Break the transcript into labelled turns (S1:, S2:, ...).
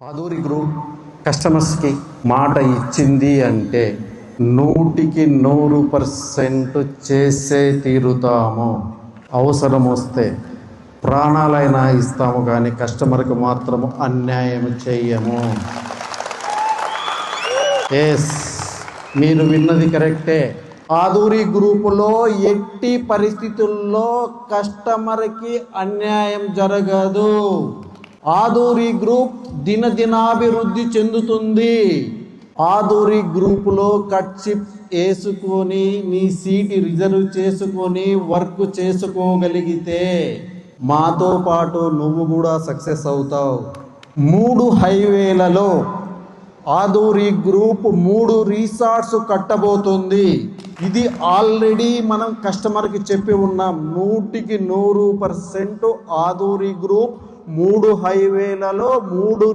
S1: Aduri group కస్టమర్స్కి మాట ఇచ్చింది అంటే 100% చేసే తీరుతాము. అవసరం వస్తే ప్రాణాలైనా ఇస్తాము, కానీ కస్టమర్కి మాత్రము అన్యాయం చేయము. ఎస్, మీరు విన్నది కరెక్టే. ఆదూరి గ్రూపులో ఎట్టి పరిస్థితుల్లో కస్టమర్కి అన్యాయం జరగదు. ఆదూరి గ్రూప్ దినదినాభివృద్ధి చెందుతుంది. ఆదూరి గ్రూపులో కట్ చిప్ వేసుకొని నీ సీట్ రిజర్వ్ చేసుకొని వర్క్ చేసుకోగలిగితే మాతో పాటు నువ్వు కూడా సక్సెస్ అవుతావు. 3 హైవేలలో ఆదూరి గ్రూప్ 3 రిసార్ట్స్ కట్టబోతుంది. ఇది ఆల్రెడీ మనం కస్టమర్కి చెప్పి ఉన్నాం. 100% ఆదూరి గ్రూప్ 3 హైవేలలో 3